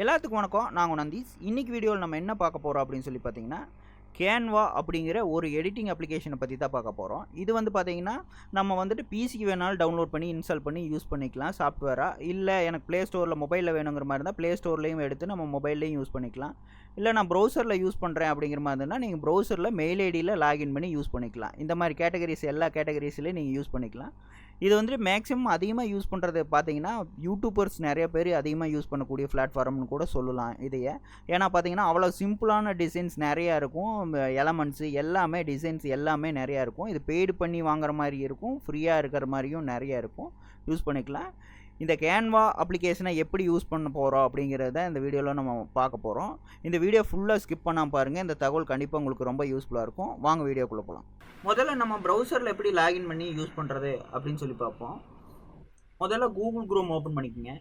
எல்லாத்துக்கும் வணக்கம். நான் உங்கள் நந்தீஸ். இன்னைக்கு வீடியோவில் நம்ம என்ன பார்க்க போகிறோம் அப்படின்னு சொல்லி பார்த்தீங்கன்னா, கேன்வா அப்படிங்கிற ஒரு எடிட்டிங் அப்ளிகேஷனை பற்றி தான் பார்க்க போகிறோம். இது வந்து பார்த்தீங்கன்னா, நம்ம வந்துட்டு பிசிக்கு வேணாலும் டவுன்லோட் பண்ணி இன்ஸ்டால் பண்ணி யூஸ் பண்ணிக்கலாம் சாஃப்ட்வேராக. இல்லை எனக்கு ப்ளே ஸ்டோரில் மொபைலில் வேணுங்கிற மாதிரி இருந்தால் ப்ளே ஸ்டோர்லேயும் எடுத்து நம்ம மொபைல்லையும் யூஸ் பண்ணிக்கலாம். இல்லை நான் ப்ரௌசரில் யூஸ் பண்ணுறேன் அப்படிங்கிற மாதிரி இருந்தால் நீங்கள் ப்ரௌசரில் மெயில் ஐடியில் லாகின் பண்ணி யூஸ் பண்ணிக்கலாம். இந்த மாதிரி கேட்டகரிஸ் எல்லா கேட்டகரிஸ்லையும் நீங்கள் யூஸ் பண்ணிக்கலாம். இது வந்து மேக்ஸிமம் அதிகமாக யூஸ் பண்ணுறது பார்த்தீங்கன்னா, யூடியூபர்ஸ் நிறைய பேர் அதிகமாக யூஸ் பண்ணக்கூடிய பிளாட்ஃபார்ம்னு கூட சொல்லலாம் இதையே. ஏன்னா பார்த்தீங்கன்னா, அவ்வளோ சிம்பிளான டிசைன்ஸ் நிறையா இருக்கும். எலமெண்ட்ஸு எல்லாமே டிசைன்ஸ் எல்லாமே நிறையா இருக்கும். இது பெய்டு பண்ணி வாங்குற மாதிரி இருக்கும், ஃப்ரீயாக இருக்கிற மாதிரியும் நிறையா இருக்கும். யூஸ் பண்ணிக்கலாம். இந்த கேன்வா அப்ளிகேஷனை எப்படி யூஸ் பண்ண போகிறோம் அப்படிங்கிறத இந்த வீடியோவில் நம்ம பார்க்க போகிறோம். இந்த வீடியோ ஃபுல்லாக ஸ்கிப் பண்ணாமல் பாருங்கள். இந்த தகவல் கண்டிப்பாக உங்களுக்கு ரொம்ப யூஸ்ஃபுல்லாக இருக்கும். வாங்க வீடியோக்குள்ளே போகலாம். முதல்ல நம்ம ப்ரௌசரில் எப்படி லாகின் பண்ணி யூஸ் பண்ணுறது அப்படின்னு சொல்லி பார்ப்போம். முதல்ல கூகுள் குரோம் ஓப்பன் பண்ணிக்கோங்க.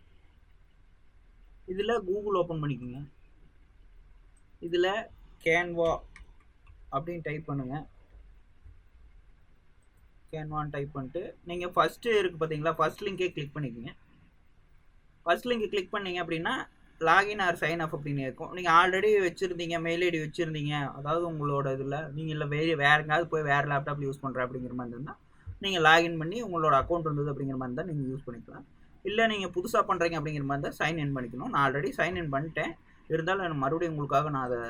இதில் கூகுள் ஓப்பன் பண்ணிக்கோங்க. இதில் கேன்வா அப்படின்னு டைப் பண்ணுங்கள். கேன்வான்னு டைப் பண்ணிட்டு நீங்கள் ஃபஸ்ட்டு இருக்குது பார்த்தீங்களா, ஃபஸ்ட் லிங்கே கிளிக் பண்ணிக்கோங்க. ஃபஸ்ட் லிங்க் கிளிக் பண்ணீங்க அப்படின்னா லாகின் ஆர் சைன் அப் அப்படின்னு இருக்கும். நீங்கள் ஆல்ரெடி வச்சுருந்தீங்க, மெயில் ஐடி வச்சுருந்தீங்க, அதாவது உங்களோட இதில் நீங்கள் இல்லை வேறு எங்கேயாவது போய் வேறு லேப்டாப்பில் யூஸ் பண்ணுறேன் அப்படிங்கிற மாதிரி இருந்தால் நீங்கள் லாகின் பண்ணி உங்களோட அக்கௌண்ட் இருந்தது அப்படிங்கிற மாதிரி இருந்தால் நீங்கள் யூஸ் பண்ணிக்கலாம். இல்லை நீங்கள் புதுசாக பண்ணுறீங்க அப்படிங்கிற மாதிரி இருந்தால் சைன் இன் பண்ணிக்கணும். நான் ஆல்ரெடி சைன் இன் பண்ணிட்டேன். இருந்தாலும் எனக்கு மறுபடியும் உங்களுக்காக நான் அதை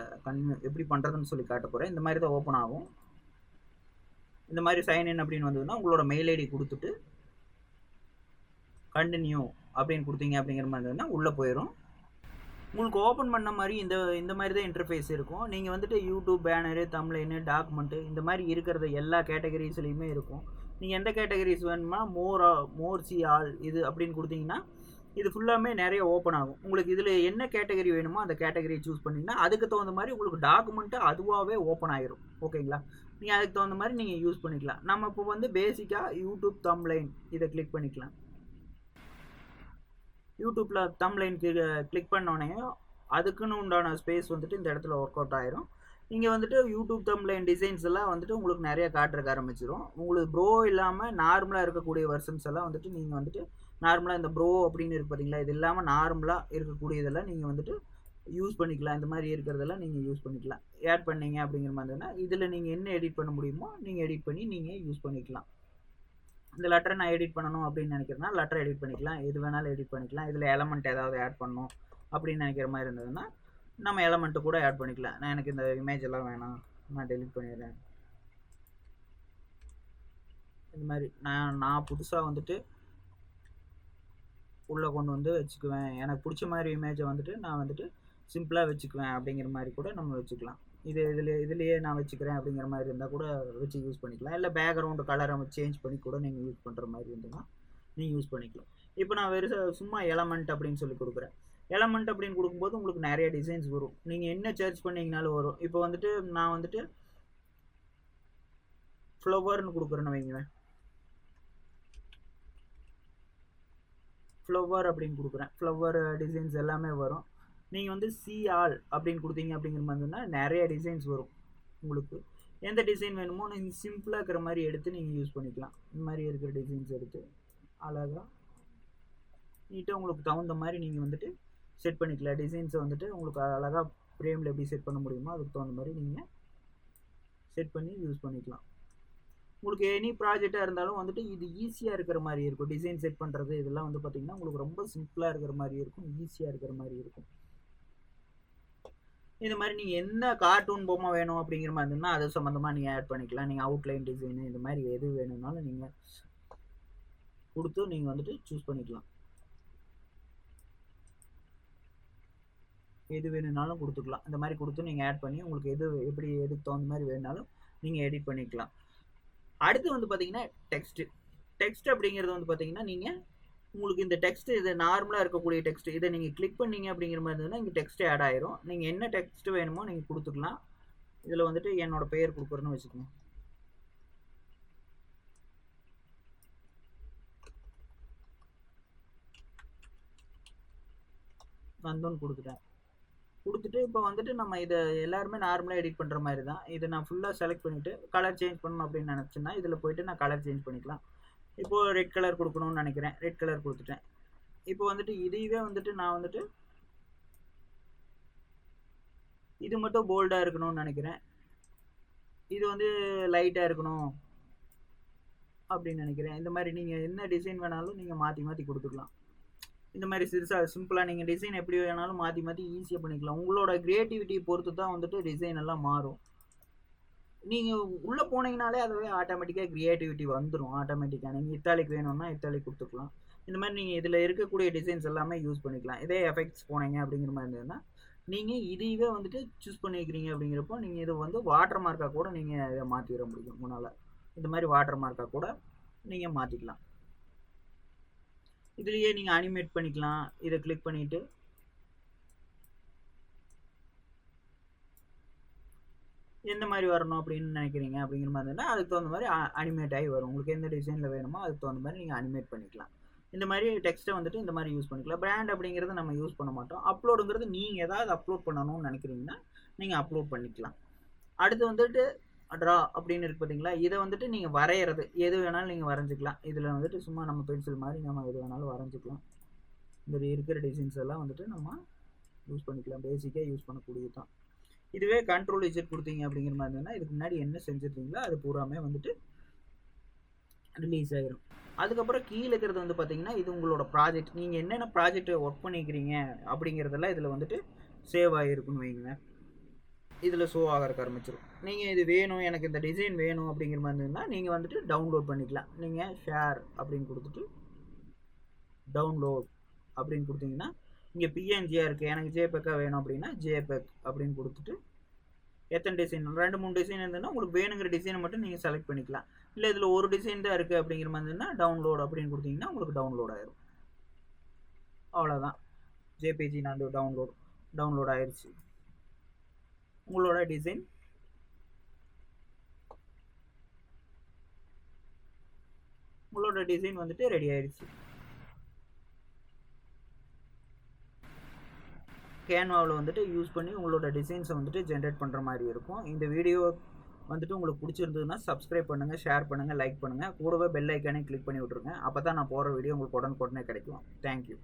எப்படி பண்ணுறதுன்னு சொல்லி காட்ட போகிறேன். இந்த மாதிரி தான் ஓப்பன் ஆகும். இந்த மாதிரி சைன் இன் அப்படின்னு வந்ததுன்னா உங்களோட மெயில் ஐடி கொடுத்துட்டு கண்டினியூ அப்படின்னு கொடுத்தீங்க அப்படிங்கிற மாதிரி இருந்தால் உள்ளே போயிடும். உங்களுக்கு ஓப்பன் பண்ண மாதிரி இந்த மாதிரி தான் இன்டர்ஃபேஸ் இருக்கும். நீங்கள் வந்துட்டு யூடியூப் பேனரு, தம்ப்லைனு, டாக்குமெண்ட்டு இந்த மாதிரி இருக்கிறது எல்லா கேட்டகரிஸ்லையுமே இருக்கும். நீங்கள் எந்த கேட்டகரிஸ் வேணுமா மோர் சி ஆல் இது அப்படின்னு கொடுத்தீங்கன்னா இது ஃபுல்லாமே நிறைய ஓப்பன் ஆகும். உங்களுக்கு இதில் என்ன கேட்டகரி வேணுமோ அந்த கேட்டகரியை சூஸ் பண்ணிங்கன்னா அதுக்கு தகுந்த மாதிரி உங்களுக்கு டாக்குமெண்ட்டு அதுவாகவே ஓப்பன் ஆகிரும். ஓகேங்களா? நீங்கள் அதுக்கு தகுந்த மாதிரி நீங்கள் யூஸ் பண்ணிக்கலாம். நம்ம இப்போ வந்து பேசிக்காக யூடியூப் தம்ப்லைன் இதை கிளிக் பண்ணிக்கலாம். யூடியூப்பில் தம்ப்லைன் கிளிக் பண்ணோடனே அதுக்குன்னு உண்டான ஸ்பேஸ் வந்துட்டு இந்த இடத்துல ஒர்க் அவுட் ஆயிரும். இங்கே வந்துட்டு யூடியூப் தம்ப்லைன் டிசைன்ஸ் எல்லாம் வந்துட்டு உங்களுக்கு நிறைய காட்டுறக்க ஆரம்பிச்சிடும். உங்களுக்கு ப்ரோ இல்லாமல் நார்மலாக இருக்கக்கூடிய வெர்ஷன்ஸ் எல்லாம் வந்துட்டு நீங்கள் வந்துட்டு நார்மலாக இந்த ப்ரோ அப்படின்னு இருக்கு பார்த்தீங்களா, இது இல்லாமல் நார்மலாக இருக்கக்கூடியதெல்லாம் நீங்கள் வந்துட்டு யூஸ் பண்ணிக்கலாம். இந்த மாதிரி இருக்கிறதெல்லாம் நீங்கள் யூஸ் பண்ணிக்கலாம். ஆட் பண்ணீங்க அப்படிங்கிற மாதிரினா இதில் நீங்கள் என்ன எடிட் பண்ண முடியுமோ நீங்கள் எடிட் பண்ணி நீங்கள் யூஸ் பண்ணிக்கலாம். இந்த லெட்டரை நான் எடிட் பண்ணணும் அப்படின்னு நினைக்கிறேன்னா லெட்டர் எடிட் பண்ணிக்கலாம். எது வேணாலும் எடிட் பண்ணிக்கலாம். இதில் எலமெண்ட் ஏதாவது ஆட் பண்ணணும் அப்படின்னு நினைக்கிற மாதிரி இருந்ததுன்னா நம்ம எலமெண்ட்டு கூட ஆட் பண்ணிக்கலாம். நான் எனக்கு இந்த இமேஜ் எல்லாம் வேணாம், நான் டெலிட் பண்ணிடுறேன். இந்த மாதிரி நான் புதுசாக வந்துட்டு உள்ளே கொண்டு வந்து வச்சுக்குவேன். எனக்கு பிடிச்ச மாதிரி இமேஜை வந்துட்டு நான் வந்துட்டு சிம்பிளாக வச்சுக்குவேன் அப்படிங்கிற மாதிரி கூட நம்ம வச்சுக்கலாம். இதுலேயே நான் வச்சுக்கிறேன் அப்படிங்கிற மாதிரி இருந்தால் கூட வச்சு யூஸ் பண்ணிக்கலாம். இல்லை பேக்ரவுண்டு கலரை சேஞ்ச் பண்ணி கூட நீங்கள் யூஸ் பண்ணுற மாதிரி இருந்ததுன்னா நீங்கள் யூஸ் பண்ணிக்கலாம். இப்போ நான் வெறும் சும்மா எலமெண்ட் அப்படின்னு சொல்லி கொடுக்குறேன். எலமெண்ட் அப்படின்னு கொடுக்கும்போது உங்களுக்கு நிறைய டிசைன்ஸ் வரும். நீங்கள் என்ன சர்ச் பண்ணிங்கனாலும் வரும். இப்போ வந்துட்டு நான் வந்துட்டு ஃப்ளவர்னு கொடுக்குறேன்னு வைங்களேன். ஃப்ளவர் அப்படின்னு கொடுக்குறேன். ஃப்ளவர் டிசைன்ஸ் எல்லாமே வரும். நீங்கள் வந்து சி ஆல் அப்படின்னு கொடுத்தீங்க அப்படிங்கிற மாதிரினா நிறைய டிசைன்ஸ் வரும். உங்களுக்கு எந்த டிசைன் வேணுமோ நீங்கள் சிம்பிளாக இருக்கிற மாதிரி எடுத்து நீங்கள் யூஸ் பண்ணிக்கலாம். இந்த மாதிரி இருக்கிற டிசைன்ஸ் எடுத்து அழகாக நீட்டாக உங்களுக்கு தகுந்த மாதிரி நீங்கள் வந்துட்டு செட் பண்ணிக்கலாம். டிசைன்ஸை வந்துட்டு உங்களுக்கு அழகாக ஃப்ரேமில் எப்படி செட் பண்ண முடியுமோ அதுக்கு தகுந்த மாதிரி நீங்கள் செட் பண்ணி யூஸ் பண்ணிக்கலாம். உங்களுக்கு எனி ப்ராஜெக்டாக இருந்தாலும் வந்துட்டு இது ஈஸியாக இருக்கிற மாதிரி இருக்கும். டிசைன் செட் பண்ணுறது இதெல்லாம் வந்து பார்த்திங்கன்னா உங்களுக்கு ரொம்ப சிம்பிளாக இருக்கிற மாதிரி இருக்கும், ஈஸியாக இருக்கிற மாதிரி இருக்கும். இந்த மாதிரி நீங்கள் என்ன கார்ட்டூன் பொம்மை வேணும் அப்படிங்கிற மாதிரி இருந்ததுன்னா அது சம்மந்தமாக நீங்கள் ஆட் பண்ணிக்கலாம். நீங்கள் அவுட்லைன் டிசைனு இந்த மாதிரி எது வேணும்னாலும் நீங்கள் கொடுத்து நீங்கள் வந்துட்டு சூஸ் பண்ணிக்கலாம். எது வேணும்னாலும் கொடுத்துக்கலாம். இந்த மாதிரி கொடுத்து நீங்கள் ஆட் பண்ணி உங்களுக்கு எதுக்கு தகுந்த மாதிரி வேணுனாலும் நீங்கள் எடிட் பண்ணிக்கலாம். அடுத்து வந்து பார்த்தீங்கன்னா டெக்ஸ்ட் அப்படிங்கிறது வந்து பார்த்தீங்கன்னா நீங்கள் உங்களுக்கு இந்த டெக்ஸ்ட் இது நார்மலாக இருக்கக்கூடிய டெக்ஸ்ட் இதை நீங்கள் கிளிக் பண்ணீங்க அப்படிங்கிற மாதிரி இருந்ததுன்னா இங்கே டெக்ஸ்ட் ஆட் ஆயிரும். நீங்கள் என்ன டெக்ஸ்ட் வேணுமோ நீங்கள் கொடுத்துக்கலாம். இதில் வந்துட்டு என்னோட பெயர் கொடுக்குறேன்னு வச்சுக்கோங்க. நந்தன் கொடுத்துட்டு இப்போ வந்துட்டு நம்ம இதை எல்லாருமே நார்மலாக எடிட் பண்ணுற மாதிரி தான். இதை நான் ஃபுல்லாக செலக்ட் பண்ணிவிட்டு கலர் சேஞ்ச் பண்ணணும் அப்படின்னு நினச்சேன்னா இதில் போய்ட்டு நான் கலர் சேஞ்ச் பண்ணிக்கலாம். இப்போது ரெட் கலர் கொடுக்கணும்னு நினைக்கிறேன். ரெட் கலர் கொடுத்துட்டேன். இப்போ வந்துட்டு இதையவே வந்துட்டு நான் வந்துட்டு இது மட்டும் போல்டாக இருக்கணும்னு நினைக்கிறேன், இது வந்து லைட்டாக இருக்கணும் அப்படின்னு நினைக்கிறேன். இந்த மாதிரி நீங்கள் என்ன டிசைன் வேணாலும் நீங்கள் மாற்றி மாற்றி கொடுத்துக்கலாம். இந்த மாதிரி சிம்பிளாக நீங்கள் டிசைன் எப்படி வேணாலும் மாற்றி மாற்றி ஈஸியாக பண்ணிக்கலாம். உங்களோட க்ரியேட்டிவிட்டி பொறுத்து தான் வந்துட்டு டிசைன் எல்லாம் மாறும். நீங்கள் உள்ளே போனீங்கனாலே அதுவே ஆட்டோமேட்டிக்காக க்ரியேட்டிவிட்டி வந்துடும். ஆட்டோமேட்டிக்காக நீங்கள் இத்தாலிக் வேணும்னா இத்தாலிக் கொடுத்துக்கலாம். இந்த மாதிரி நீங்கள் இதில் இருக்கக்கூடிய டிசைன்ஸ் எல்லாமே யூஸ் பண்ணிக்கலாம். இதே எஃபெக்ட்ஸ் போனீங்க அப்படிங்கிற மாதிரி இருந்ததுன்னா நீங்கள் இதையவே வந்துட்டு சூஸ் பண்ணிக்கிறீங்க. அப்படிங்கிறப்போ நீங்கள் இதை வந்து வாட்டர் மார்க்காக கூட நீங்கள் இதை மாற்றிட முடியும். முன்னால் இந்த மாதிரி வாட்டர் மார்க்காக கூட நீங்கள் மாற்றிக்கலாம். இதுலேயே நீங்கள் அனிமேட் பண்ணிக்கலாம். இதை கிளிக் பண்ணிவிட்டு எந்த மாதிரி வரணும் அப்படின்னு நினைக்கிறீங்க அப்படிங்கிற மாதிரி இருந்தால் அதுக்கு தகுந்த மாதிரி அனிமேட் ஆகி வரும். உங்களுக்கு எந்த டிசைனில் வேணுமோ அதுக்கு தகுந்த மாதிரி நீங்கள் அனிமேட் பண்ணிக்கலாம். இந்த மாதிரி டெக்ஸ்ட்டை வந்துட்டு இந்த மாதிரி யூஸ் பண்ணிக்கலாம். பிராண்ட் அப்படிங்கிறது நம்ம யூஸ் பண்ண மாட்டோம். அப்லோடுங்கிறது நீங்கள் ஏதாவது அப்லோட் பண்ணணும்னு நினைக்கிறீங்கன்னா நீங்கள் அப்லோட் பண்ணிக்கலாம். அடுத்து வந்துட்டு ட்ரா அப்படின்னு இருக்கு பார்த்தீங்களா, இதை வந்துட்டு நீங்கள் வரைகிறது எது வேணாலும் நீங்கள் வரைஞ்சிக்கலாம். இதில் வந்துட்டு சும்மா நம்ம பென்சில் மாதிரி நம்ம எது வேணாலும் வரைஞ்சிக்கலாம். இந்த இருக்கிற டிசைன்ஸ் எல்லாம் வந்துட்டு நம்ம யூஸ் பண்ணிக்கலாம். பேசிக்காக யூஸ் பண்ணக்கூடியது தான். இதுவே கண்ட்ரோல் Z கொடுத்தீங்க அப்படிங்கிற மாதிரி இருந்ததுன்னா இதுக்கு முன்னாடி என்ன செஞ்சுருந்தீங்களோ அது பூராமே வந்துட்டு ரிலீஸ் ஆகிரும். அதுக்கப்புறம் கீழே இருக்கிறது வந்து பார்த்தீங்கன்னா இது உங்களோட ப்ராஜெக்ட். நீங்கள் என்னென்ன ப்ராஜெக்ட் ஒர்க் பண்ணிக்கிறீங்க அப்படிங்கிறதெல்லாம் இதில் வந்துட்டு சேவ் ஆகிருக்குன்னு வைங்களேன். இதில் ஷோ ஆகிறதுக்கு ஆரம்பிச்சிடும். நீங்கள் இது வேணும், எனக்கு இந்த டிசைன் வேணும் அப்படிங்கிற மாதிரி இருந்ததுன்னா நீங்கள் வந்துட்டு டவுன்லோட் பண்ணிக்கலாம். நீங்கள் ஷேர் அப்படின்னு கொடுத்துட்டு டவுன்லோட் அப்படின்னு கொடுத்தீங்கன்னா இங்கே பிஎன்ஜியாக இருக்குது, எனக்கு ஜேபெக்காக வேணும் அப்படின்னா ஜேபெக் அப்படின்னு கொடுத்துட்டு எத்தனை டிசைன் 2-3 டிசைன் இருந்ததுன்னா உங்களுக்கு வேணுங்கிற டிசைனை மட்டும் நீங்கள் செலக்ட் பண்ணிக்கலாம். இல்லை இதில் ஒரு டிசைன் தான் இருக்குது அப்படிங்கிற மாதிரி இருந்ததுன்னா டவுன்லோட் அப்படின்னு கொடுத்தீங்கன்னா உங்களுக்கு டவுன்லோட் ஆயிரும். அவ்வளோதான், ஜேபிஜி நான் டவுன்லோட் ஆயிடுச்சு. உங்களோட டிசைன் வந்துட்டு ரெடி ஆயிடுச்சு. கேன்வாவில் வந்துட்டு யூஸ் பண்ணி உங்களோட டிசைன்ஸை வந்துட்டு ஜென்ரேட் பண்ணுற மாதிரி இருக்கும். இந்த வீடியோ வந்துட்டு உங்களுக்கு பிடிச்சிருந்ததுன்னா சப்ஸ்கிரைப் பண்ணுங்கள், ஷேர் பண்ணுங்கள், லைக் பண்ணுங்கள். கூடவே பெல் ஐக்கானே கிளிக் பண்ணி விட்ருங்க. அப்போ தான் நான் போகிற வீடியோ உங்களுக்கு உடனுக்குடனே கிடைக்கும். தேங்க்யூ.